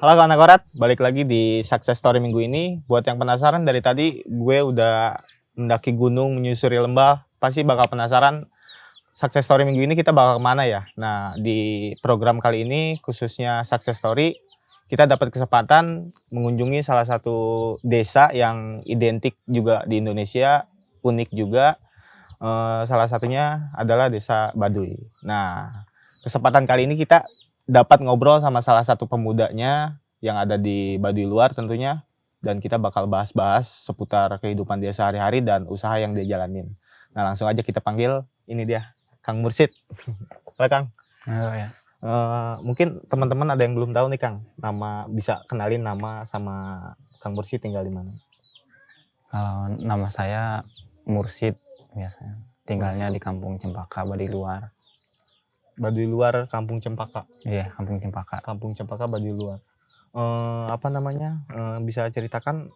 Halo kawan Akorat, balik lagi di Success Story minggu ini. Buat yang penasaran, dari tadi gue udah mendaki gunung, menyusuri lembah, pasti bakal penasaran Success Story minggu ini kita bakal kemana ya. Nah, di program kali ini, khususnya Success Story, kita dapat kesempatan mengunjungi salah satu desa yang identik juga di Indonesia, unik juga. Salah satunya adalah desa Baduy. Nah, kesempatan kali ini kita dapat ngobrol sama salah satu pemudanya yang ada di Baduy luar tentunya, dan kita bakal bahas-bahas seputar kehidupan dia sehari-hari dan usaha yang dia jalanin. Nah, langsung aja kita panggil, ini dia Kang Mursid. Halo Kang. Halo ya. Mungkin teman-teman ada yang belum tahu nih Kang, bisa kenalin nama sama Kang Mursid tinggal di mana? Kalau nama saya Mursid biasanya. Tinggalnya di Kampung Cempaka, Baduy luar. Baduy luar, Kampung Cempaka. Iya, Kampung Cempaka. Kampung Cempaka, Baduy luar. Bisa ceritakan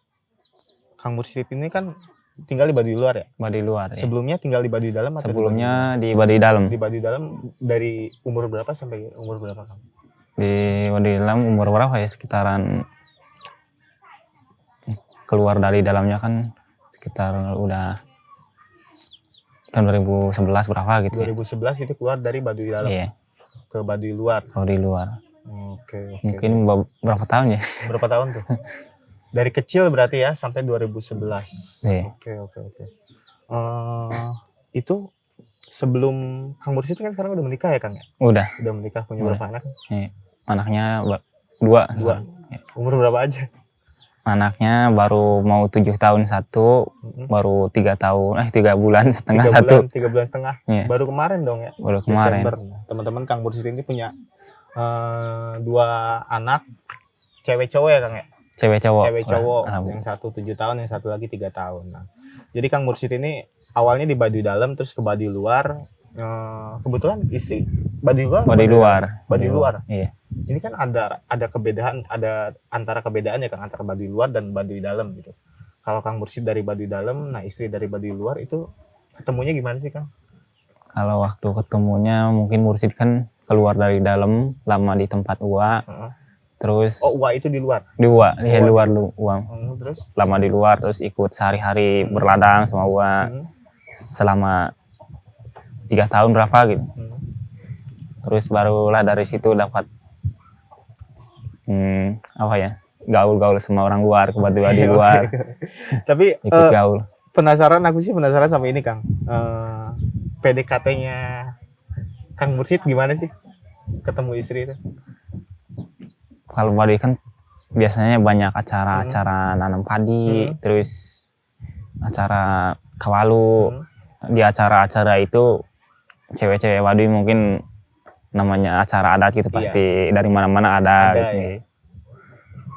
Kang Mursid ini kan tinggal di Baduy luar ya? Baduy luar. Sebelumnya tinggal di Baduy dalam atau sebelumnya di Baduy dalam? Di Baduy dalam dari umur berapa sampai umur berapa Kang? Di Baduy dalam umur berapa ya? Sekitaran keluar dari dalamnya kan sekitar udah tahun 2011 berapa gitu 2011 ya? Itu keluar dari Baduy dalam, iya, ke Baduy luar. Baduy luar. Oke. Mungkin berapa tahun ya? Berapa tahun tuh? Dari kecil berarti ya sampai 2011. Iya. Oke. Itu sebelum Kang Mursid kan sekarang udah menikah ya Kang ya? Udah menikah, punya udah. berapa anak? Iya. Anaknya dua. Iya. Umur berapa aja? Anaknya baru mau 7 tahun satu, baru 3 bulan setengah satu. 3 bulan setengah. Iya. Baru kemarin dong ya? Baru kemarin. Desember. Teman-teman, Kang Mursid ini punya 2 anak, cewek cowok ya Kang ya? Cewek cowok. Yang satu 7 tahun, yang satu lagi 3 tahun. Nah, jadi Kang Mursid ini awalnya di Baduy dalam, terus ke Baduy luar. Kebetulan istri Baduy luar. Iya. Ini kan ada antara kebedaan ya Kang, antara Baduy luar dan Baduy dalam gitu. Kalau Kang Mursid dari Baduy dalam, nah istri dari Baduy luar, itu ketemunya gimana sih Kang? Kalau waktu ketemunya mungkin Mursid kan keluar dari dalam, lama di tempat Uwa. Terus Uwa itu di luar? Di Uwa, di luar Uwa. Terus? Lama di luar, terus ikut sehari-hari berladang sama Uwa. Selama 3 tahun berapa gitu. Terus barulah dari situ dapat gaul-gaul sama orang luar, ke Baduy luar. Tapi ikut gaul. Aku sih penasaran sama ini Kang. PDKT-nya Kang Mursid gimana sih ketemu istri itu? Kalau Baduy kan biasanya banyak acara-acara nanam padi, terus acara kawalu. Di acara-acara itu cewek-cewek Baduy mungkin namanya acara adat gitu, pasti dari mana-mana ada gitu. Ya.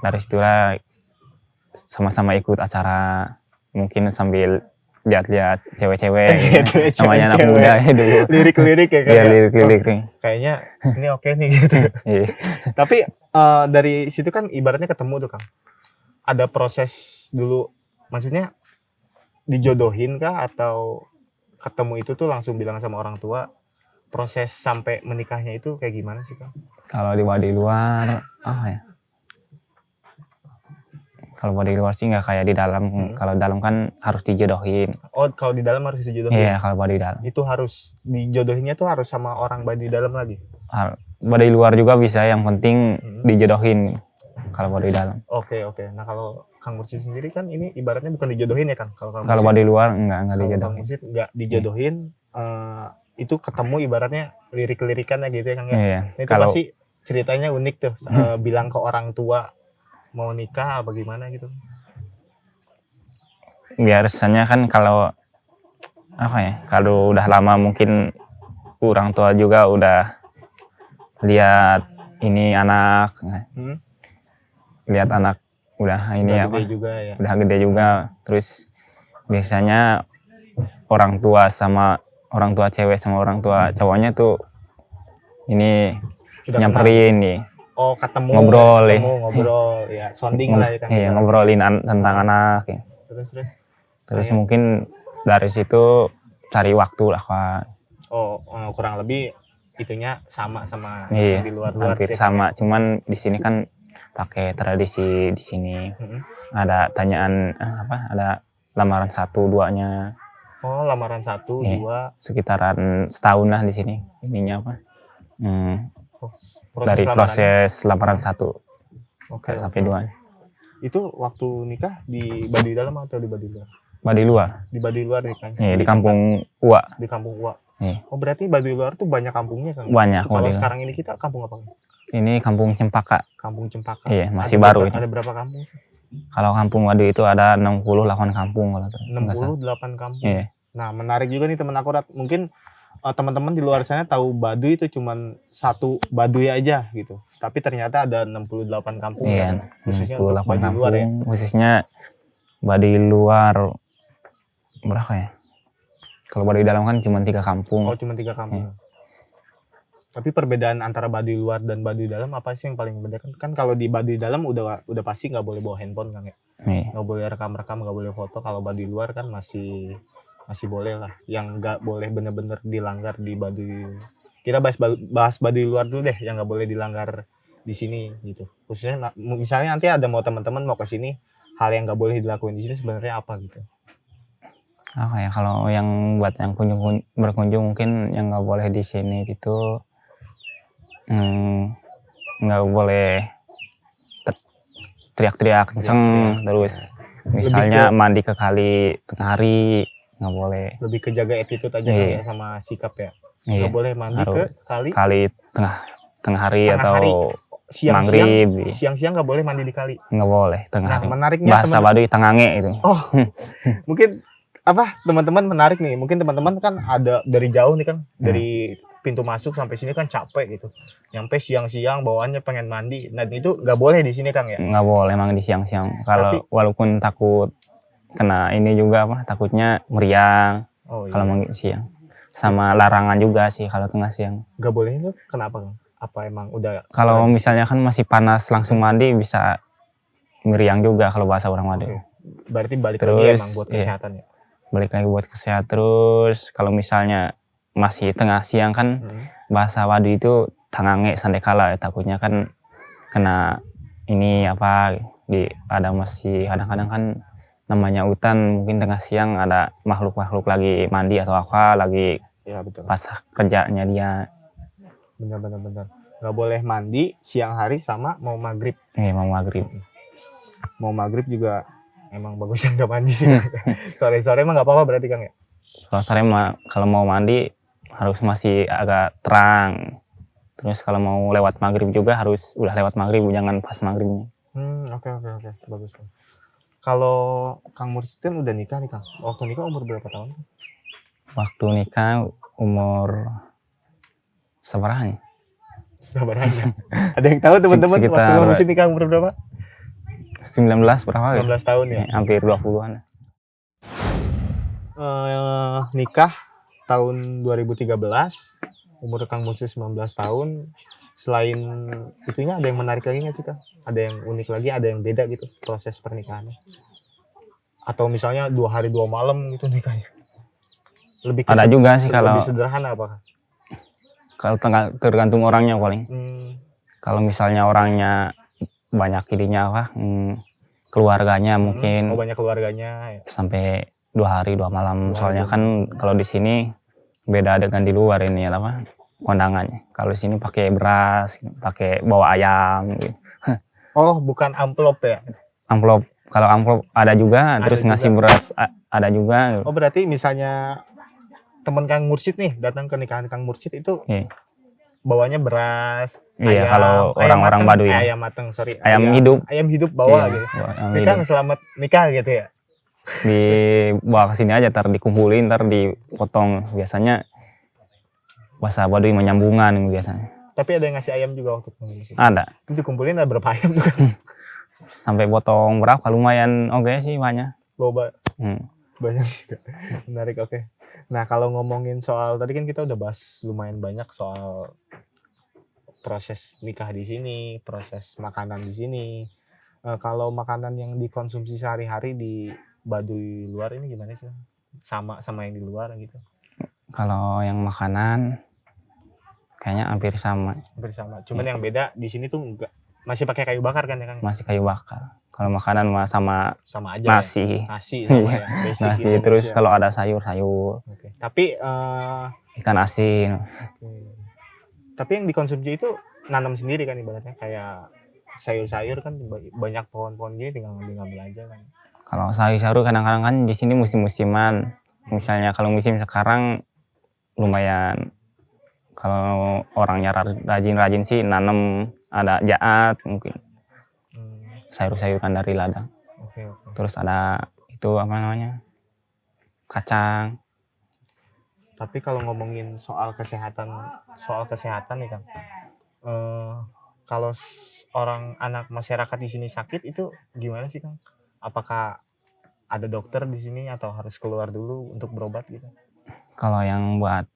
Dari situlah sama-sama ikut acara, mungkin sambil lihat-lihat cewek-cewek gitu. Namanya anak muda ya dulu. Lirik-lirik ya Iya, lirik-lirik. Kayaknya ini oke nih gitu. Tapi dari situ kan ibaratnya ketemu tuh Kang. Ada proses dulu, maksudnya dijodohin kah atau ketemu itu tuh langsung bilang sama orang tua? Proses sampai menikahnya itu kayak gimana sih Kang? Kalau di Baduy luar Kalau Baduy luar sih nggak kayak di dalam. Kalau dalam kan harus dijodohin. Oh, kalau di dalam harus dijodohin? Iya, kalau Baduy dalam. Itu harus dijodohinnya tuh harus sama orang Baduy dalam lagi? Baduy luar juga bisa, yang penting dijodohin kalau Baduy dalam. Oke. Nah, kalau Kang Mursid sendiri kan ini ibaratnya bukan dijodohin ya Kang? Kalau Baduy luar enggak dijodohin. Kang Mursid enggak dijodohin, itu ketemu ibaratnya lirik-lirikannya gitu ya Kang ya? Iya. Itu pasti ceritanya unik tuh, bilang ke orang tua mau nikah apa gimana gitu. Biasanya kan kalau udah lama mungkin orang tua juga udah lihat ini anak, lihat anak udah gede juga ya. Udah gede juga, terus biasanya orang tua cewek sama orang tua cowoknya tuh ini udah nyamperin nih. Oh, ketemu ngobrol ya, sounding lah ya Kang. Iya, ngobrolin tentang anak ya. Terus mungkin dari situ cari waktu lah Pak. Kurang lebih itunya sama yang di luar-luar hampir sama, cuman di sini kan pakai tradisi di sini. Mm-mm. Ada tanyaan ada lamaran 1, 2-nya. Oh, lamaran 1, Iya. 2. Sekitaran setahun lah di sini. Ininya Oh, dari lamarannya. proses lamaran 1 Oke. sampai 2. Itu waktu nikah di Baduy Dalam atau di Baduy Luar? Baduy luar. Di Baduy Luar nikahnya. Iya, di kampung Uwa. Di kampung Uwa. Iya. Oh, berarti Baduy Luar tuh banyak kampungnya kan? Banyak. Kalau Baduy luar. sekarang ini kita kampung apa? Ini kampung Cempaka. Kampung Cempaka. Iya, masih Ada baru berapa, ini. ada berapa kampung sih? Kalau kampung Baduy itu ada 68 kampung kalau nggak salah. 68 kampung. Iya. Nah, menarik juga nih teman akurat. Mungkin teman-teman di luar sana tahu Baduy itu cuman satu Baduy aja gitu. Tapi ternyata ada 68 kampung Iya, ya. Khususnya untuk 68 Baduy kampung. Luar ya. Khususnya Baduy luar berapa ya? Kalau Baduy dalam kan cuma 3 kampung. Oh, cuma 3 kampung. Iya. Tapi perbedaan antara Baduy Luar dan Baduy Dalam apa sih yang paling membedakan? Kan kalau di Baduy Dalam udah pasti nggak boleh bawa handphone kan ya. Iya. Nggak boleh rekam-rekam, nggak boleh foto. Kalau Baduy Luar kan masih boleh lah. Yang nggak boleh bener-bener dilanggar di Baduy. Kita bahas Baduy Luar dulu deh, yang nggak boleh dilanggar di sini gitu. Khususnya misalnya nanti ada teman-teman mau ke sini, hal yang nggak boleh dilakuin di sini sebenarnya apa gitu? Ya kalau yang buat yang berkunjung mungkin yang nggak boleh di sini itu nggak boleh teriak-teriak kenceng, terus misalnya mandi ke kali tengah hari nggak boleh. Lebih ke jaga attitude aja kan ya, sama sikap ya. Nggak boleh mandi ke kali tengah hari atau maghrib. Siang-siang nggak boleh mandi di kali. Nggak boleh tengah hari. Menariknya bahasa Baduy tengange itu. Oh, mungkin teman-teman menarik nih. Mungkin teman-teman kan ada dari jauh nih kan, dari pintu masuk sampai sini kan capek gitu. Nyampe siang-siang bawaannya pengen mandi. Nah itu nggak boleh di sini Kang ya? Nggak boleh emang di siang-siang. Kalau walaupun takut kena ini juga takutnya meriang. Oh, iya. Kalau mandi siang. Sama larangan juga sih kalau tengah siang. Nggak boleh itu kenapa Kang? Apa emang udah? Kalau misalnya kan masih panas langsung mandi bisa meriang juga kalau bahasa orang Baduy. Okay. Berarti balik lagi emang buat kesehatan ya? Balik lagi buat kesehatan. Terus kalau misalnya masih tengah siang kan bahasa Baduy itu tangange sandekala ya, takutnya kan kena ini ada masih kadang-kadang kan namanya hutan, mungkin tengah siang ada makhluk-makhluk lagi mandi atau lagi ya, betul. Pas kerjanya dia. Benar. Nggak boleh mandi siang hari sama mau maghrib. Mau maghrib. Mau maghrib juga emang bagusnya nggak mandi sih. Sore-sore emang nggak apa-apa berarti Kang ya? Kalau sore kalau mau mandi harus masih agak terang. Terus kalau mau lewat maghrib juga harus udah lewat maghrib, jangan pas maghribnya. Oke. Bagus. Kalau Kang Mursid kan udah nikah nih Kang. Waktu nikah umur berapa tahun? Waktu nikah umur seberapa? Ada yang tahu teman-teman waktu Kang Mursid nikah umur berapa? 19 berapa? 19 tahun ya? Hampir 20-an. Nikah tahun 2013, umur Kang Mursid 19 tahun. Selain itunya ada yang menarik lagi nggak sih Kang? Ada yang unik lagi, ada yang beda gitu proses pernikahannya? Atau misalnya 2 hari 2 malam gitu nikahnya? Lebih ada juga sih kalau lebih sederhana apa? Kalau tergantung orangnya paling. Kalau misalnya orangnya banyak ininya keluarganya mungkin. Oh, banyak keluarganya ya. Sampai 2 hari 2 malam. Soalnya kan kalau di sini beda dengan di luar ini kondangannya. Kalau di sini pakai beras, pakai bawa ayam gitu. Oh, bukan amplop ya? Amplop. Kalau amplop ada juga, terus ngasih beras ada juga. Oh, berarti misalnya teman Kang Mursid nih datang ke nikahan Kang Mursid itu bawanya beras, ayam, kalau orang-orang Baduy. Ayam matang, ayam hidup. Ayam hidup bawa gitu. Nikah selamat nikah gitu ya. Dibawa ke sini aja, dikumpulin, dipotong. Biasanya bahasa Baduy menyambungan biasanya. Tapi ada yang ngasih ayam juga waktu itu? Ada. Itu kumpulin ada berapa ayam juga? Sampai potong berapa? Lumayan sih banyak. Loba. Banyak sih. Menarik, oke. Nah, kalau ngomongin soal tadi kan kita udah bahas lumayan banyak soal proses nikah di sini, proses makanan di sini. Kalau makanan yang dikonsumsi sehari-hari di Baduy luar ini gimana sih? Sama yang di luar gitu? Kalau yang makanan kayaknya hampir sama. Cuman yang beda di sini tuh Masih pakai kayu bakar kan ya Kang? masih kayu bakar. Kalau makanan mah sama Sama aja nasi. ya. Nasi sama Iya, ya. Basic nasi Indonesia. terus kalau ada sayur-sayur, Oke. Tapi ikan asin. tapi yang dikonsumsi itu nanam sendiri kan ibaratnya kayak sayur-sayur kan banyak pohon-pohon gini tinggal ngambil aja kan. Kalau sayur-sayur kadang-kadang kan di sini musim-musiman. Misalnya kalau musim sekarang lumayan, kalau orangnya rajin-rajin sih nanam ada jaat mungkin sayur-sayuran dari ladang. Oke, oke. Terus ada itu apa namanya, kacang. Tapi kalau ngomongin soal kesehatan nih Kang, kalau orang anak masyarakat di sini sakit itu gimana sih Kang? Apakah ada dokter di sini atau harus keluar dulu untuk berobat gitu? Kalau yang buat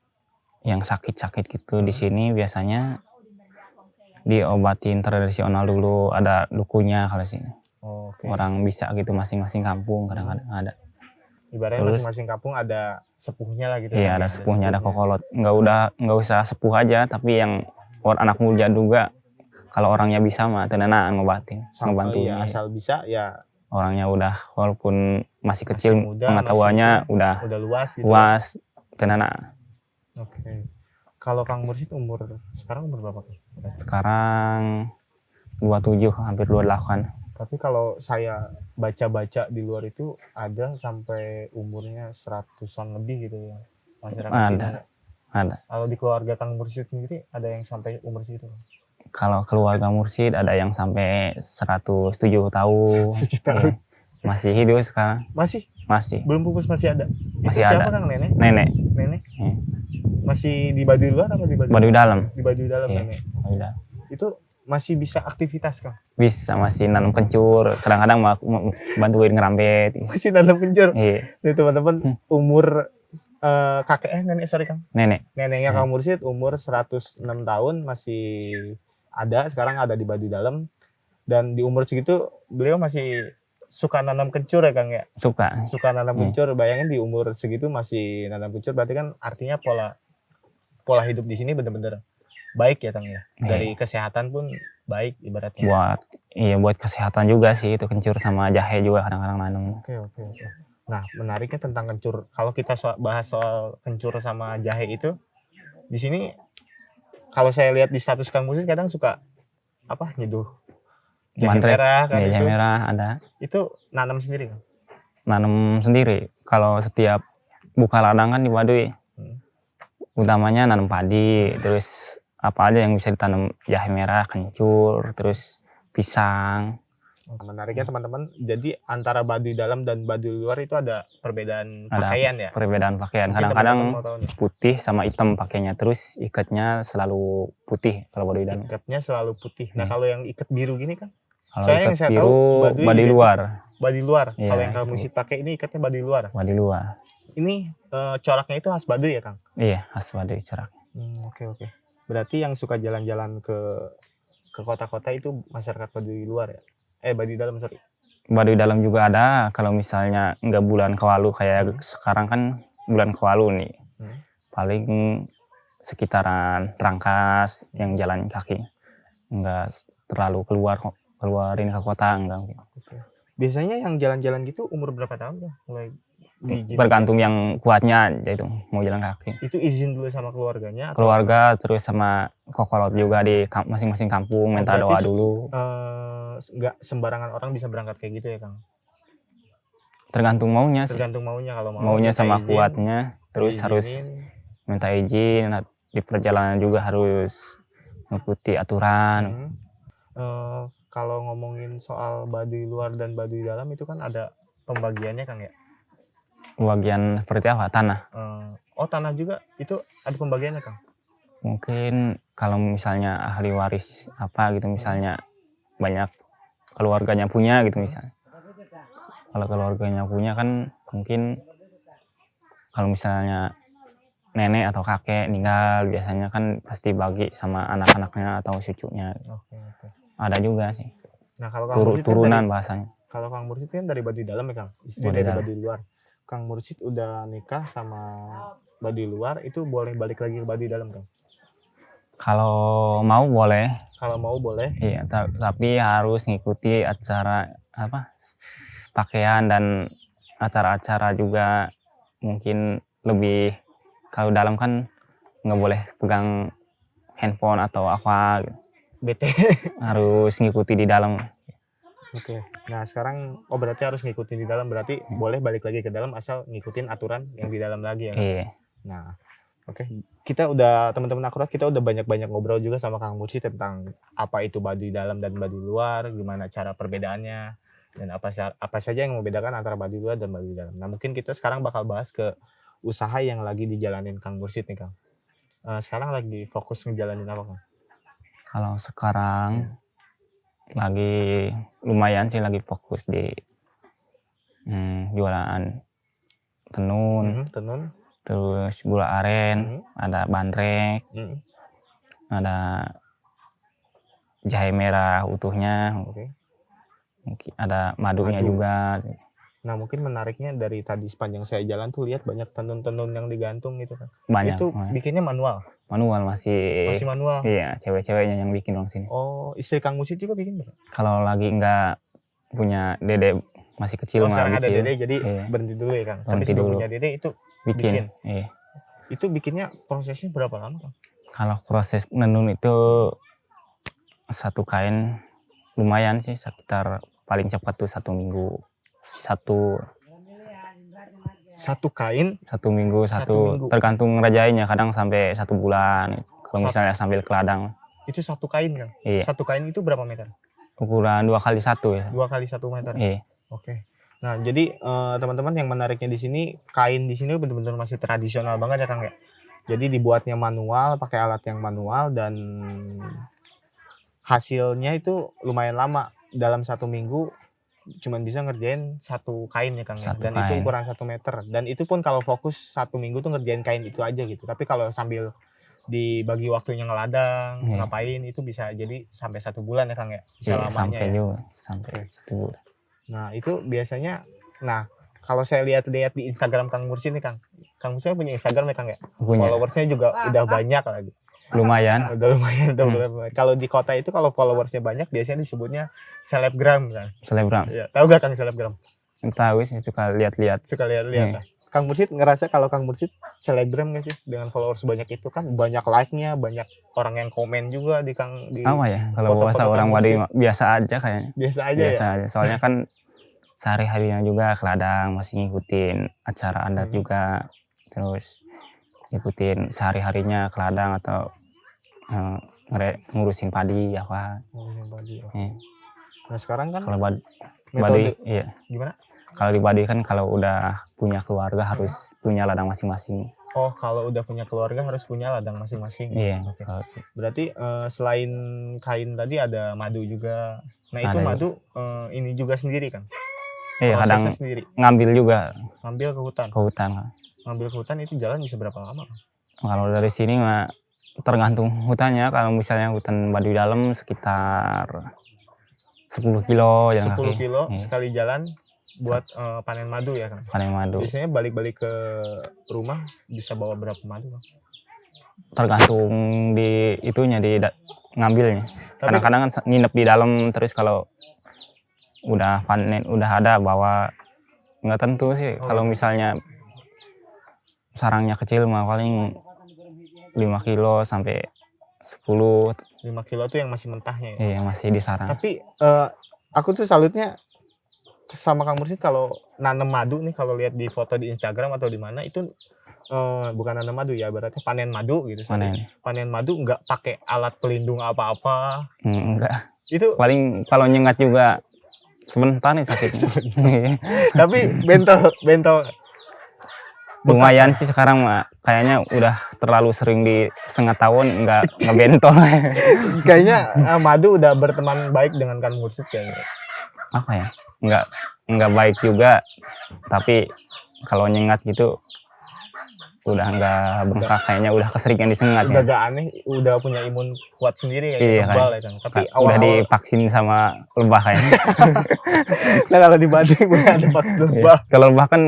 yang sakit-sakit gitu di sini biasanya diobatin tradisional dulu, ada dukunya kalau sini. Oke. Orang bisa gitu masing-masing kampung kadang-kadang ada. Ibaratnya Terus masing-masing kampung ada sepuhnya lah gitu. iya, kan, ada ya? sepuhnya, ada kokolot. Nggak usah sepuh aja, tapi yang anak muda juga kalau orangnya bisa mah tenana ngobatin, ngebantuin. Iya, asal bisa ya. Orangnya udah walaupun masih kecil, Masih muda, pengetahuannya udah luas gitu. luas, tenana. Oke. Kalau Kang Mursyid sekarang umur berapa Kang? Sekarang 27 hampir 28. Tapi kalau saya baca-baca di luar itu ada sampai umurnya 100-an lebih gitu ya. Masyarakat sini. Ada. Kalau di keluarga Kang Mursyid sendiri ada yang sampai umur segitu? Kalau keluarga Mursyid ada yang sampai 107 tahun. 107 tahun. Masih hidup sekarang. Masih? Belum pupus masih ada. Masih itu ada. Siapa Kang? Nenek? Nenek. Masih di Baduy luar apa di Baduy dalam? Di Baduy dalam Iya. Nenek. Baduy dalam. Itu masih bisa aktivitas Kang? Bisa, masih nanam kencur, kadang-kadang mau bantuin ngerambet. Masih nanam kencur? Iya. Nih teman-teman, umur nenek Kang? Neneknya Kang Mursyid umur 106 tahun, masih ada, sekarang ada di Baduy dalam. Dan di umur segitu beliau masih suka nanam kencur ya Kang ya? Suka nanam kencur. Bayangin di umur segitu masih nanam kencur, berarti kan artinya pola hidup di sini benar-benar baik ya Kang ya. Dari kesehatan pun baik ibaratnya. Buat kesehatan juga sih itu kencur sama jahe juga kadang-kadang nanam. Oke. Nah, menariknya tentang kencur. Kalau kita bahas soal kencur sama jahe itu di sini kalau saya lihat di status Kang Mursyid kadang suka nyeduh jahe merah kan, jahe merah ada. Itu nanam sendiri Kang? Nanam sendiri. Kalau setiap buka ladang kan di Baduy, utamanya nanam padi, terus apa aja yang bisa ditanam, jahe merah, kencur, terus pisang. Menariknya teman-teman, jadi antara Baduy dalam dan Baduy luar itu ada perbedaan pakaian ya? Perbedaan pakaian. Kadang-kadang putih sama hitam pakainya, terus ikatnya selalu putih kalau Baduy dalam. Ikatnya selalu putih. Nah, kalau yang ikat biru gini kan? Kalau ikat biru Baduy luar. Baduy luar. Iya, kalau yang Kang Mursyid pakai ini ikatnya Baduy luar. Baduy luar. Ini coraknya itu khas Baduy ya Kang? Iya, khas Baduy corak. Oke. Berarti yang suka jalan-jalan ke kota-kota itu masyarakat Baduy luar ya? Baduy dalam, sorry. Baduy dalam juga ada, kalau misalnya nggak bulan Kewalu kayak sekarang kan bulan Kewalu nih. Paling sekitaran Rangkas yang jalan kaki. Nggak terlalu keluarin ke kota, enggak. Biasanya yang jalan-jalan gitu umur berapa tahun ya? Mulai bergantung yang kuatnya aja itu mau jalan kaki. Itu izin dulu sama keluarganya? Keluarga terus sama kokolot juga di masing-masing kampung minta doa dulu. Nggak sembarangan orang bisa berangkat kayak gitu ya Kang? Tergantung maunya sih. Tergantung maunya, kalau maunya sama izin, kuatnya terus harus minta izin. Di perjalanan juga harus mengikuti aturan. Kalau ngomongin soal Baduy luar dan Baduy dalam itu kan ada pembagiannya Kang ya? Pembagian seperti apa? Tanah? Tanah juga itu ada pembagiannya Kang? Mungkin kalau misalnya ahli waris apa gitu, misalnya banyak keluarganya punya gitu misalnya. Kalau keluarganya punya kan mungkin kalau misalnya nenek atau kakek meninggal biasanya kan pasti bagi sama anak-anaknya atau cucunya. Oke. Ada juga sih. Nah, kalau Kang turunan bahasanya. Kalau Kang Mursyid kan dari Baduy dalam ya Kang? Istri dari Baduy luar. Kang Mursyid udah nikah sama Baduy luar, itu boleh balik lagi ke Baduy dalam Kang? Kalau mau boleh, Kalau mau boleh. iya, tapi harus ngikuti acara apa pakaian dan acara-acara juga. Mungkin lebih kalau dalam kan nggak boleh pegang handphone atau apa gitu. BT. Harus ngikuti di dalam. Oke. Nah sekarang berarti harus ngikutin di dalam, berarti boleh balik lagi ke dalam asal ngikutin aturan yang di dalam lagi ya. Iya. Nah, oke. Kita udah, teman-teman akurat, kita udah banyak-banyak ngobrol juga sama Kang Mursi tentang apa itu baduy dalam dan baduy luar, gimana cara perbedaannya, dan apa saja yang membedakan antara baduy luar dan baduy dalam. Nah, mungkin kita sekarang bakal bahas ke usaha yang lagi dijalanin Kang Mursi nih, Kang. Sekarang lagi fokus ngejalanin apa, Kang? Kalau sekarang lagi lumayan sih, lagi fokus di jualan tenun, Tenun. terus gula aren, ada bandrek, ada jahe merah utuhnya, Oke. mungkin ada madunya Madu. juga. Nah, mungkin menariknya dari tadi sepanjang saya jalan tuh lihat banyak tenun-tenun yang digantung gitu kan. Banyak. Itu bikinnya manual. Manual masih Manual. Iya, cewek-ceweknya yang bikin orang sini. Oh, istri Kang Mursi juga bikin nggak? Kalau lagi nggak punya dede, masih kecil mah Sekarang ada bikin. dede jadi Iya. berhenti dulu ya, Kang. Tapi Berhenti sebelum dulu. punya dede itu bikin. Iya. itu bikinnya prosesnya berapa lama, Kang? Kalau proses menenun itu satu kain lumayan sih, sekitar paling cepat tuh 1 minggu. Satu kain 1 minggu, Satu minggu. tergantung ngerjainnya, kadang sampai 1 bulan. Kalau misalnya sambil keladang. itu satu kain, Kang. Iya. Satu kain itu berapa meter? Ukuran 2x1 ya. 2 kali 1 meter. Iya. Oke. Nah, jadi teman-teman yang menariknya di sini, kain di sini benar-benar masih tradisional banget ya, Kang ya. Jadi dibuatnya manual, pakai alat yang manual, dan hasilnya itu lumayan lama. Dalam 1 minggu cuman bisa ngerjain satu kain ya, Kang ya. Satu Dan itu kain. ukuran 1 meter. Dan itu pun kalau fokus 1 minggu tuh ngerjain kain itu aja gitu. Tapi kalau sambil dibagi waktunya ngeladang, Iya. ngapain, itu bisa jadi sampai 1 bulan ya, Kang ya. Bisa Iya, lamanya sampai ya. juga, sampai 1 bulan. Nah, itu biasanya, kalau saya lihat-lihat di Instagram Kang Mursi nih, Kang. Kang Mursi punya Instagram ya, Kang ya? Punya. Followersnya juga udah banyak lagi. Lumayan. Udah lumayan. Kalau di kota itu kalau followersnya banyak biasanya disebutnya selebgram, Kang. Selebgram. Ya, tahu gak Kang selebgram? Tahu sih, suka lihat-lihat. Suka lihat-lihat. Kang Mursi ngerasa kalau Kang Mursi selebgram gak sih dengan followers sebanyak itu? Kan banyak like-nya, banyak orang yang komen juga di Kang di Apa ya? Kalau foto-foto bahasa orang Kang Baduy Mursi. biasa aja kayaknya. Biasa aja Biasa ya. aja. Soalnya kan sehari-harinya juga keladang, masih ngikutin acara adat juga. Terus ngikutin sehari-harinya keladang atau ngurusin padi apa. Nah, sekarang kan Kalau Baduy, metode iya. gimana? Kalau di Baduy kan kalau udah punya keluarga harus punya ladang masing-masing. Oh, kalau udah punya keluarga harus punya ladang masing-masing. Iya. Oke. Berarti selain kain tadi ada madu juga. Nah, itu Ada madu ini juga sendiri, Kang? Iya, kadang Prosesnya sendiri. ngambil juga Ngambil ke hutan. ke hutan. Ngambil ke hutan itu jalan bisa berapa lama, Kang? Kalau dari sini mah tergantung hutannya. Kalau misalnya hutan Baduy dalam sekitar 10 kilo jalan 10 kaki. kilo Iya. sekali jalan buat panen madu ya, Kang? Panen madu. Biasanya balik-balik ke rumah bisa bawa berapa madu, Kang? Tergantung di itunya, ngambilnya. Tapi Kadang-kadang kan nginep di dalam, terus kalau udah panen, udah ada bawa, nggak tentu sih. Kalau misalnya sarangnya kecil mah paling 5 kilo sampai 10. 5 kilo tuh yang masih mentahnya ya? Iya, masih di sarang. Tapi aku tuh salutnya sama Kang Mursi kalau nanam madu nih, kalau lihat di foto di Instagram atau di mana itu bukan nanam madu ya, berarti panen madu gitu. Panen madu nggak pakai alat pelindung apa-apa. Enggak. Itu Paling kalau nyengat juga sebentar nih sakitnya. tapi bentol Lumayan sih sekarang mah, kayaknya udah terlalu sering di setengah tahun nggak bentol. kayaknya madu udah berteman baik dengan Kang Mursi kayaknya. Apa ya? Nggak baik juga, tapi kalau nyengat gitu udah nggak bengkak, kayaknya udah keseringan disengat. Udah Ya. gak aneh, udah punya imun kuat sendiri kayak Iya, kebal ya, Kang. Tapi Udah awal-awal divaksin sama lebah kayaknya. nah, kalau di Baduy udah ada vaksin lebah. Kalau lebah kan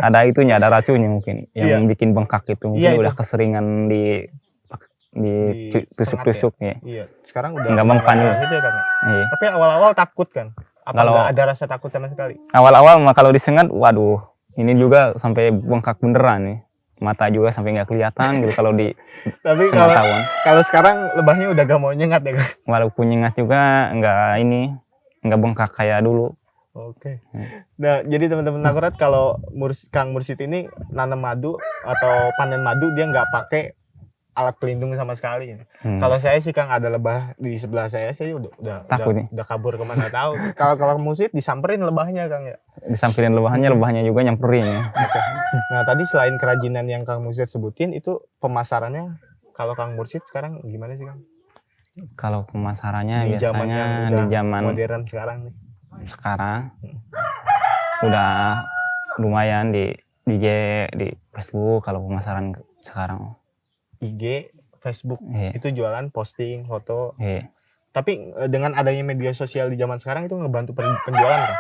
ada itunya, ada racunnya mungkin yang Iya. bikin bengkak gitu. Mungkin Iya, itu. udah keseringan ditusuk-tusuk ya. Iya, sekarang udah Nggak mempan nggak juga. gitu ya Kang ya. Iya. Tapi awal-awal takut kan? Apa Kalau- nggak ada rasa takut sama sekali? Awal-awal mah kalau disengat, waduh, ini juga sampai bengkak beneran nih. Mata juga sampai nggak kelihatan gitu kalau di Tapi sengat tawon. kalau sekarang lebahnya udah gak mau nyengat ya Kang? Walaupun nyengat juga nggak bengkak kayak dulu. Oke. Nah, jadi teman-teman akurat kalau Kang Mursid ini nanam madu atau panen madu dia nggak pakai alat pelindung sama sekali. Kalau saya sih Kang ada lebah di sebelah saya Takut nih. udah kabur kemana tahu. Kalau Mursid disamperin lebahnya Kang ya. Disampirin lebahnya juga nyamperin ya. Nah, tadi selain kerajinan yang Kang Mursid sebutin itu pemasarannya kalau Kang Mursid sekarang gimana sih Kang? Kalau pemasarannya Di zaman yang biasanya udah di zaman modern sekarang nih. sekarang udah lumayan di IG, di Facebook kalau pemasaran sekarang. IG, Facebook Iya. itu jualan posting foto. Iya. Tapi dengan adanya media sosial di zaman sekarang itu ngebantu penjualan kan?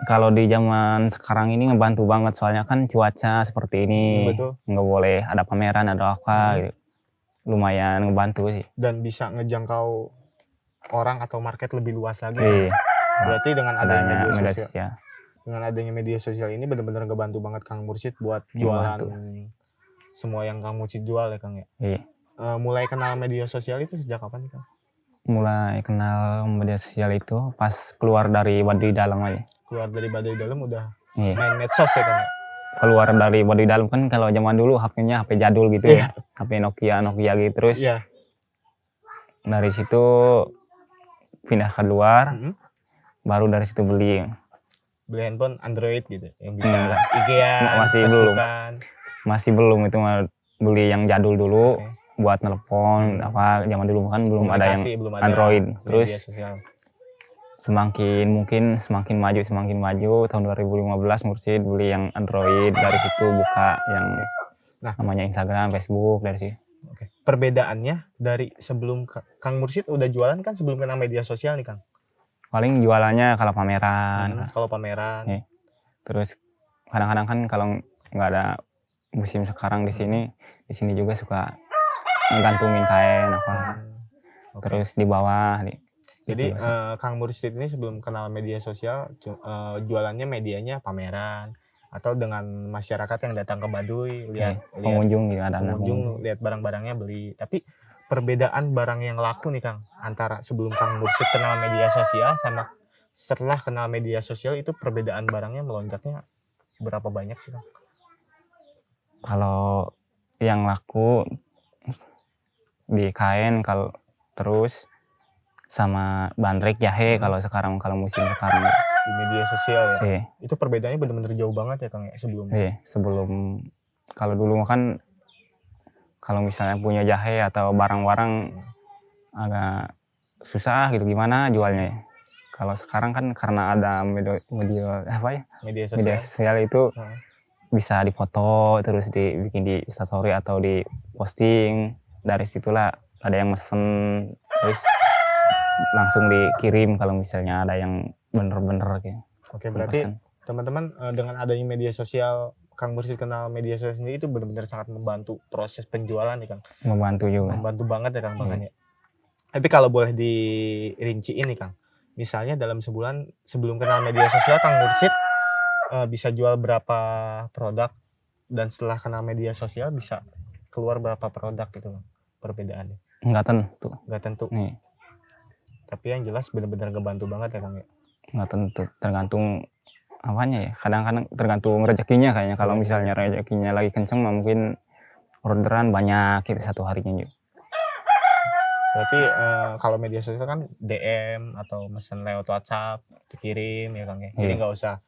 Kalau di zaman sekarang ini ngebantu banget soalnya kan cuaca seperti ini, Betul. nggak boleh ada pameran ada apa gitu. Lumayan ngebantu sih. Dan bisa ngejangkau orang atau market lebih luas lagi. Iya. Berarti dengan adanya Adanya media media sosial, sosial. dengan adanya media sosial ini benar-benar ngebantu banget Kang Mursid buat jualan Ngebantu. semua yang Kang Mursid jual ya Kang ya. Iya. Mulai kenal media sosial itu sejak kapan Kang? Mulai kenal media sosial itu pas keluar dari Baduy Dalam aja. Keluar dari Baduy Dalam udah Iya. main medsos ya Kang ya? Keluar dari Baduy Dalam kan kalau zaman dulu HP-nya HP jadul gitu ya. HP Nokia gitu terus. Iya. Dari situ pindah keluar, baru dari situ beli handphone Android gitu yang bisa Enggak. IG-an, Masih belum. Facebookan. masih belum itu mah beli yang jadul dulu. Oke. Buat telepon apa zaman dulu kan belum ada yang Komunikasi, belum ada Android. media Terus sosial. semakin maju tahun 2015 Mursid beli yang Android, dari situ buka yang Nah. namanya Instagram, Facebook dari situ. Oke. Perbedaannya dari sebelum Kang Mursid udah jualan kan sebelum kenal media sosial nih Kang. Paling jualannya kalau pameran. Kalau pameran. Iya. Terus kadang-kadang kan kalau nggak ada musim sekarang di sini juga suka menggantungin kain apa. Oke. Terus di bawah Jadi gitu. Kang Mursid ini sebelum kenal media sosial jualannya medianya pameran atau dengan masyarakat yang datang ke Baduy lihat pengunjung gitu ada pengunjung lihat barang-barangnya beli. Tapi perbedaan barang yang laku nih Kang antara sebelum Kang Mursid kenal media sosial sama setelah kenal media sosial itu perbedaan barangnya melonjaknya berapa banyak sih Kang? Kalau yang laku di kain kalau terus sama bandrek jahe kalau musim sekarang Di media sosial ya. Iya. Itu perbedaannya benar-benar jauh banget ya Kang ya sebelumnya. Iya, sebelum kalau dulu kan kalau misalnya punya jahe atau barang-barang agak susah gitu gimana jualnya ya. Kalau sekarang kan karena ada media sosial itu bisa difoto terus dibikin di story atau di posting, dari situlah ada yang mesen terus langsung dikirim kalau misalnya ada yang bener-bener kayak. Oke, berarti teman-teman dengan adanya media sosial Kang Mursid kenal media sosial sendiri itu benar-benar sangat membantu proses penjualan nih Kang. Membantu juga. Membantu banget ya Kang bahkan ya. Tapi kalau boleh dirinciin nih Kang, misalnya dalam sebulan sebelum kenal media sosial Kang Mursid bisa jual berapa produk dan setelah kenal media sosial bisa keluar berapa produk gitu Kang perbedaannya? Nggak tentu. Nggak tentu. Nih. Tapi yang jelas benar-benar ngebantu banget ya Kang ya. Nggak tentu, tergantung apanya ya. Kadang-kadang tergantung rezekinya kayaknya. Kalau misalnya rezekinya lagi kenceng mungkin orderan banyak gitu satu harinya juga. Berarti kalau media sosial kan DM atau mesen lewat WhatsApp dikirim ya Kang ya. Jadi nggak usah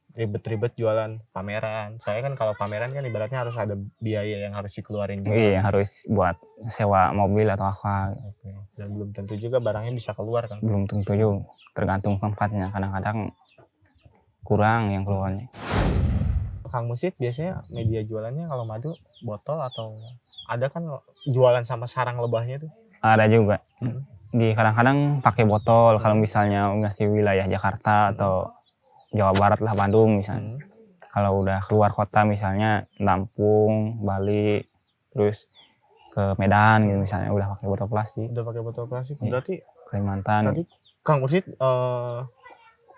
ribet-ribet jualan pameran. Saya kan kalau pameran kan ibaratnya harus ada biaya yang harus dikeluarin juga. Iya, harus buat sewa mobil atau apa. Oke. Dan belum tentu juga barangnya bisa keluar kan. Belum tentu juga, tergantung tempatnya. Kadang-kadang kurang yang keluarnya. Kang Mursid biasanya media jualannya kalau madu botol atau ada kan jualan sama sarang lebahnya tuh? Ada juga. Di kadang-kadang pakai botol kalau misalnya ngasih wilayah Jakarta atau Jawa Barat lah, Bandung misalnya. Kalau udah keluar kota misalnya Lampung, Bali, terus ke ke Medan gitu misalnya udah pakai botol plastik. Udah pakai botol plastik. Iya. Berarti Kalimantan. tadi Kang Mursyid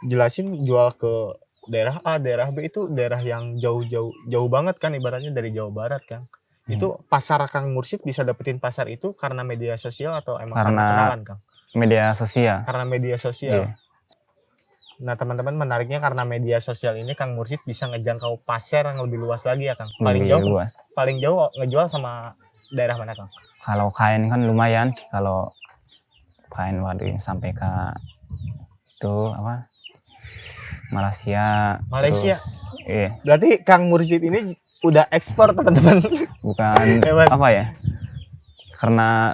jelasin jual ke daerah A, daerah B itu daerah yang jauh banget kan, ibaratnya dari Jawa Barat kan. Itu pasar Kang Mursyid bisa dapetin pasar itu karena media sosial atau emang karena Karena kenalan Kang? media sosial. Karena media sosial. Iya. Nah teman-teman, menariknya karena media sosial ini Kang Mursyid bisa ngejangkau pasar yang lebih luas lagi ya Kang. Lebih luas. Paling jauh ngejual sama daerah mana Kang? Kalau kain kan lumayan sih, kalau kain waduh sampai ke itu apa? Malaysia. Malaysia. Terus, iya. Berarti Kang Mursyid ini udah ekspor teman-teman. Bukan Hebat. apa ya? Karena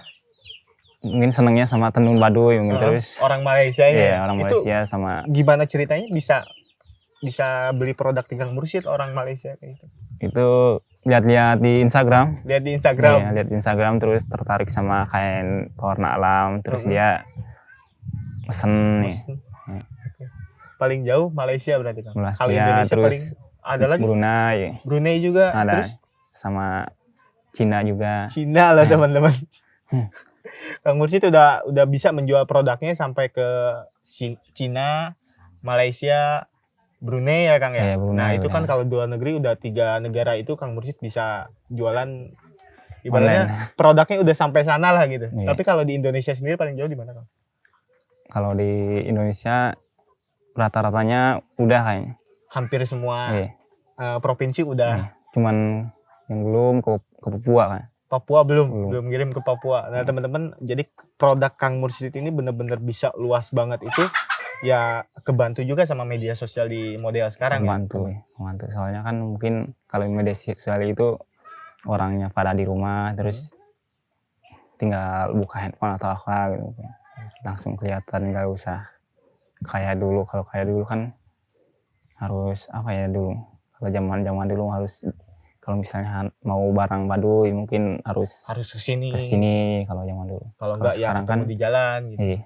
mungkin senengnya sama tenun Baduy mungkin terus orang Malaysia ya. Iya, orang Itu Malaysia sama gimana ceritanya bisa beli produk di Kang Mursyid orang Malaysia kayak gitu? itu lihat-lihat di Instagram. Lihat di Instagram. Iya, lihat di Instagram terus tertarik sama kain pewarna alam terus dia pesen nih. Oke. Paling jauh Malaysia berarti Kang. Malaysia, Kalau Indonesia terus paling ada lagi Brunei Brunei juga, ada, terus sama Cina juga. Cina lah teman-teman. Kang Mursyid udah bisa menjual produknya sampai ke Cina, Malaysia, Brunei ya Kang ya. Iya, Brunei, Nah itu kan Brunei. kalau dua negeri udah 3 negara itu Kang Mursyid bisa jualan ibaratnya produknya udah sampai sana lah gitu. Iya. Tapi kalau di Indonesia sendiri paling jauh di mana Kang? Kalau di Indonesia rata-ratanya udah kayaknya. Hampir semua Iya. provinsi udah. Iya. Cuman yang belum ke Papua kan. Papua belum ngirim ke Papua. Nah teman-teman, jadi produk Kang Mursyid ini benar-benar bisa luas banget itu. Ya kebantu juga sama media sosial di model sekarang Membantu soalnya kan mungkin kalau media sosial itu orangnya pada di rumah terus tinggal buka handphone atau apa gitu langsung kelihatan, nggak usah kayak dulu. Kalau kayak dulu kan harus apa ya, dulu kalau zaman dulu harus kalau misalnya mau barang Baduy mungkin harus kesini kalau zaman dulu. Kalau enggak ya ketemu di jalan gitu. Iya.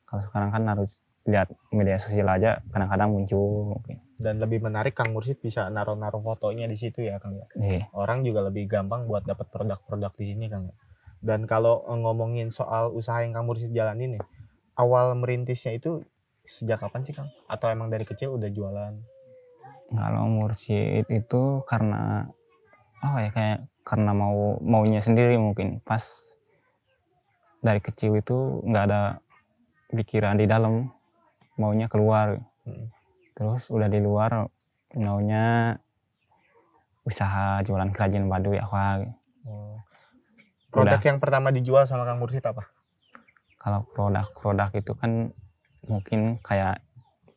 Kalau sekarang kan harus lihat media sosial aja kadang-kadang muncul mungkin. Dan lebih menarik Kang Mursyid bisa naruh fotonya di situ ya Kang ya. Iya. Orang juga lebih gampang buat dapat produk-produk di sini Kang. Dan kalau ngomongin soal usaha yang Kang Mursyid jalanin nih, awal merintisnya itu sejak kapan sih Kang? Atau emang dari kecil udah jualan? Kalau Mursyid itu karena apa ya, kayak karena maunya sendiri mungkin. Pas dari kecil itu nggak ada pikiran di dalam, maunya keluar. Terus udah di luar maunya usaha jualan kerajinan Baduy apa. Produk yang pertama dijual sama Kang Mursyid apa? Kalau produk itu kan mungkin kayak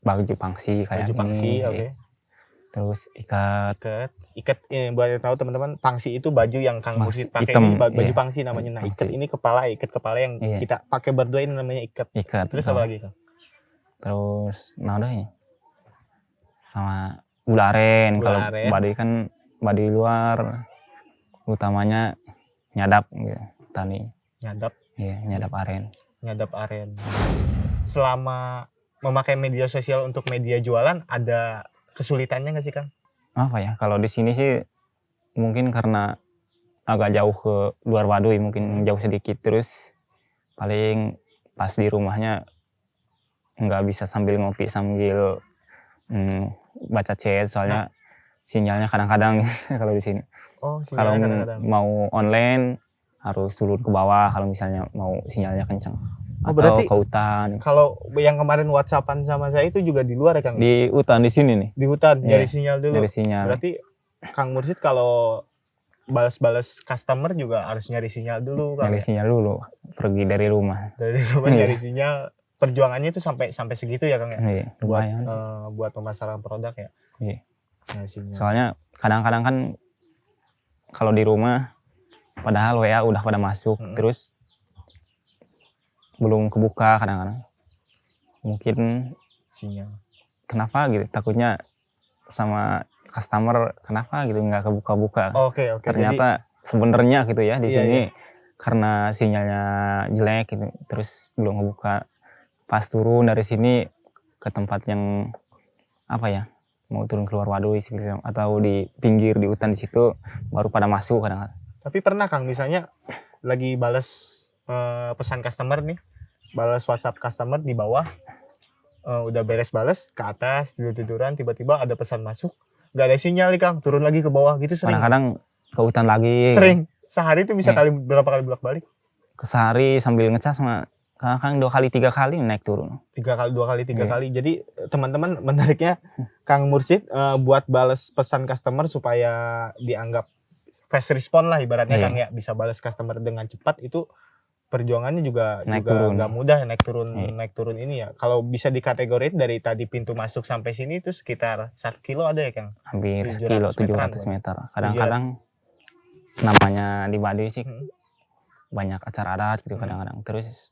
baju pangsi kayak baju pangsi, oke. Terus ikat buat yang tahu teman-teman, pangsi itu baju yang Kang Mursyid pakai ini, baju pangsi namanya. Nah, ikat kepala yang kita pakai berdua ini namanya ikat. Terus apa lagi Kang? Terus ya sama gula aren. Kalau Baduy kan Baduy luar utamanya nyadap gitu, tani. Nyadap? Iya, nyadap aren. Nyadap aren. Selama memakai media sosial untuk media jualan, ada kesulitannya nggak sih Kang? Apa ya, kalau di sini sih mungkin karena agak jauh ke luar Baduy, mungkin jauh sedikit, terus paling pas di rumahnya nggak bisa sambil ngopi sambil baca chat, soalnya sinyalnya kadang-kadang kalau di sini. Kalau mau online harus turun ke bawah kalau misalnya mau sinyalnya kencang. Atau ke hutan. Kalau yang kemarin WhatsAppan sama saya itu juga di luar ya Kang? Di hutan, di sini nih. Di hutan, nyari sinyal dulu. Nyari sinyal. Berarti Kang Mursyid kalau balas customer juga harus nyari sinyal dulu Kang? Nyari sinyal dulu, pergi dari rumah. Dari rumah nyari sinyal. Perjuangannya itu sampai segitu ya Kang ya? Iya, lumayan. Buat pemasaran produk ya? Iya. Sinyal. Soalnya kadang-kadang kan kalau di rumah padahal WA udah pada masuk, terus belum kebuka kadang-kadang. Mungkin sinyal. Kenapa gitu? Takutnya sama customer kenapa gitu nggak kebuka-buka. Oke. Ternyata sebenarnya gitu ya di sini karena sinyalnya jelek gitu, terus belum kebuka. Pas turun dari sini ke tempat yang apa ya, mau turun keluar Baduy atau di pinggir di hutan di situ baru pada masuk kadang-kadang. Tapi pernah Kang misalnya lagi balas pesan customer nih, balas WhatsApp customer di bawah, udah beres balas ke atas tiduran tiba-tiba ada pesan masuk, nggak ada sinyal nih Kang, turun lagi ke bawah gitu sering. Kadang-kadang ke hutan lagi. Sering. Sehari itu bisa Iya. berapa kali bolak-balik? Ke sehari sambil ngecas mah kadang-kadang 2 kali 3 kali naik turun. 2 kali 3 Iya. kali. Jadi teman-teman menariknya Kang Mursid buat balas pesan customer supaya dianggap fast respon lah ibaratnya Iya. Kang ya, bisa balas customer dengan cepat itu perjuangannya juga Naik juga turun. nggak mudah naik Iya. turun ini ya. Kalau bisa dikategoriin dari tadi pintu masuk sampai sini itu sekitar 1 kilo ada ya Kang? Hampir 700 700 meteran, meter. Kadang-kadang namanya di Baduy sih Hmm. banyak acara adat gitu kadang-kadang. Terus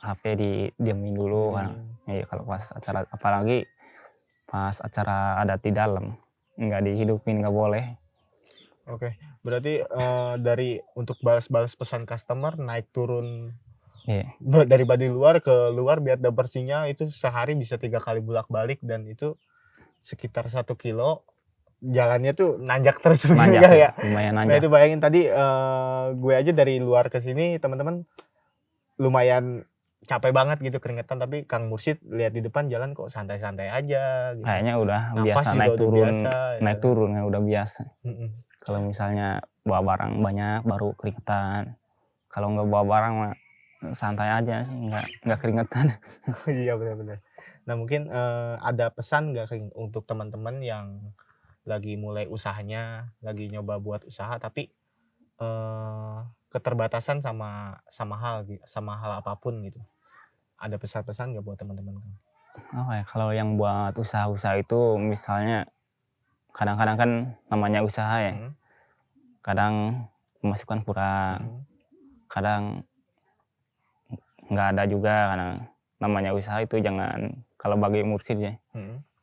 HP didiemin dulu kan. Ya kalau pas acara, apalagi pas acara adat di dalam nggak dihidupin, nggak boleh. Oke, berarti dari untuk balas-balas pesan customer naik turun Iya. dari Baduy luar ke luar biar dapat sinyal itu sehari bisa 3 kali bolak-balik dan itu sekitar 1 kilo. Jalannya tuh nanjak terus Nanjak ya. lumayan Nah nanjak. itu bayangin tadi gue aja dari luar ke sini teman-teman lumayan capek banget gitu keringetan, tapi Kang Mursid lihat di depan jalan kok santai-santai aja gitu. Kayaknya udah Napas biasa juga naik udah turun, biasa, ya. naik turun ya udah biasa. Kalau misalnya bawa barang banyak baru keringetan. Kalau nggak bawa barang mah santai aja sih, nggak keringetan. Iya benar-benar. Nah mungkin ada pesan nggak untuk teman-teman yang lagi mulai usahanya, lagi nyoba buat usaha tapi keterbatasan sama hal apapun gitu. Ada pesan-pesan nggak buat teman-teman? Apa ya, kalau yang buat usaha-usaha itu misalnya kadang-kadang kan namanya usaha ya. Kadang pemasukan kurang. Kadang nggak ada juga, karena namanya usaha itu jangan, kalau bagi Mursid ya,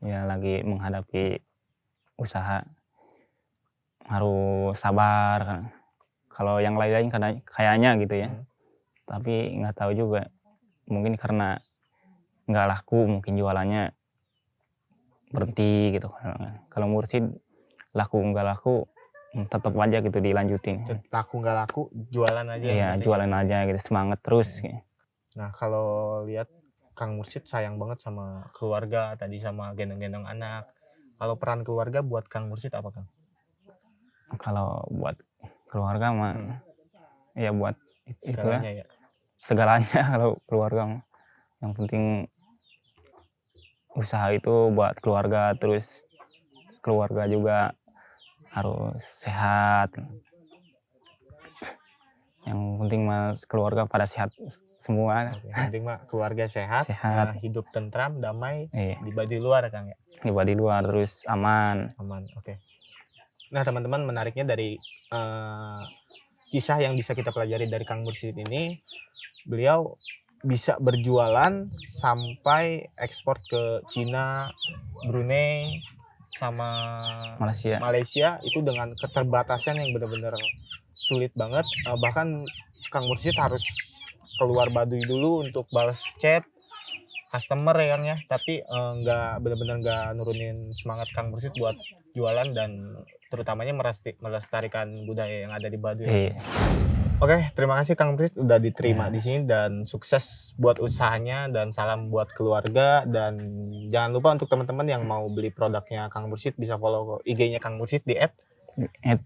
ya lagi menghadapi usaha harus sabar kan. Kalau yang lain-lain kayaknya gitu ya, tapi nggak tahu juga, mungkin karena nggak laku mungkin jualannya berhenti gitu. Kalau Mursid laku nggak laku tetap aja gitu dilanjutin. Laku nggak laku jualan aja. Iya jualan aja gitu, semangat terus. Nah kalau lihat Kang Mursid sayang banget sama keluarga tadi, sama gendong-gendong anak. Kalau peran keluarga buat Kang Mursid apa Kang? Kalau buat keluarga mah ya buat segalanya ya. Segalanya kalau keluarga mah. Yang penting usaha itu buat keluarga, terus keluarga juga harus sehat. Yang penting mas keluarga pada sehat semua. Yang penting mah keluarga sehat. Hidup tentram, damai. Di Baduy luar Kang ya. Di Baduy luar terus aman. Oke. Nah teman-teman, menariknya dari kisah yang bisa kita pelajari dari Kang Mursid ini, beliau bisa berjualan sampai ekspor ke Cina, Brunei, sama Malaysia itu dengan keterbatasan yang benar-benar sulit banget. Bahkan Kang Mursid harus keluar Baduy dulu untuk balas chat customer ya Kang ya, tapi nggak benar-benar nggak nurunin semangat Kang Mursid buat jualan dan terutamanya melestarikan budaya yang ada di Baduy. Oke, terima kasih Kang Mursid udah diterima di sini dan sukses buat usahanya dan salam buat keluarga. Dan jangan lupa untuk teman-teman yang mau beli produknya Kang Mursid bisa follow IG-nya Kang Mursid di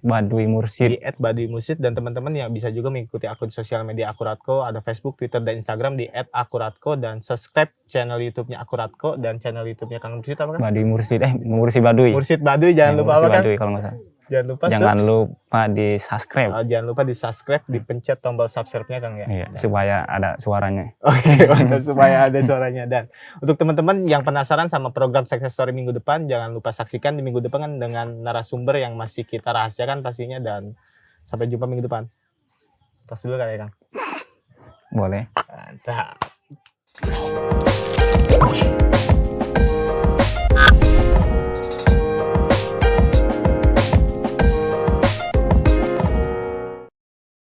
@Baduy Mursid. Di @Baduy Mursid, dan teman-teman yang bisa juga mengikuti akun sosial media Akuratko, ada Facebook, Twitter, dan Instagram di @akuratko, dan subscribe channel YouTube-nya Akuratko dan channel YouTube-nya Kang Mursid apa kan? Baduy Mursid, Mursid Baduy. Mursid Baduy, jangan lupa apa kan? Baduy, kalau nggak salah. Jangan lupa di subscribe. Jangan lupa di subscribe, dipencet tombol subscribe-nya Kang ya. Iya, supaya ada suaranya. Oke, mantap, supaya ada suaranya. Dan untuk teman-teman yang penasaran sama program Success Story minggu depan, jangan lupa saksikan di minggu depan kan dengan narasumber yang masih kita rahasiakan pastinya. Dan sampai jumpa minggu depan. Tos dulu kali ya Kang. Boleh. Mantap.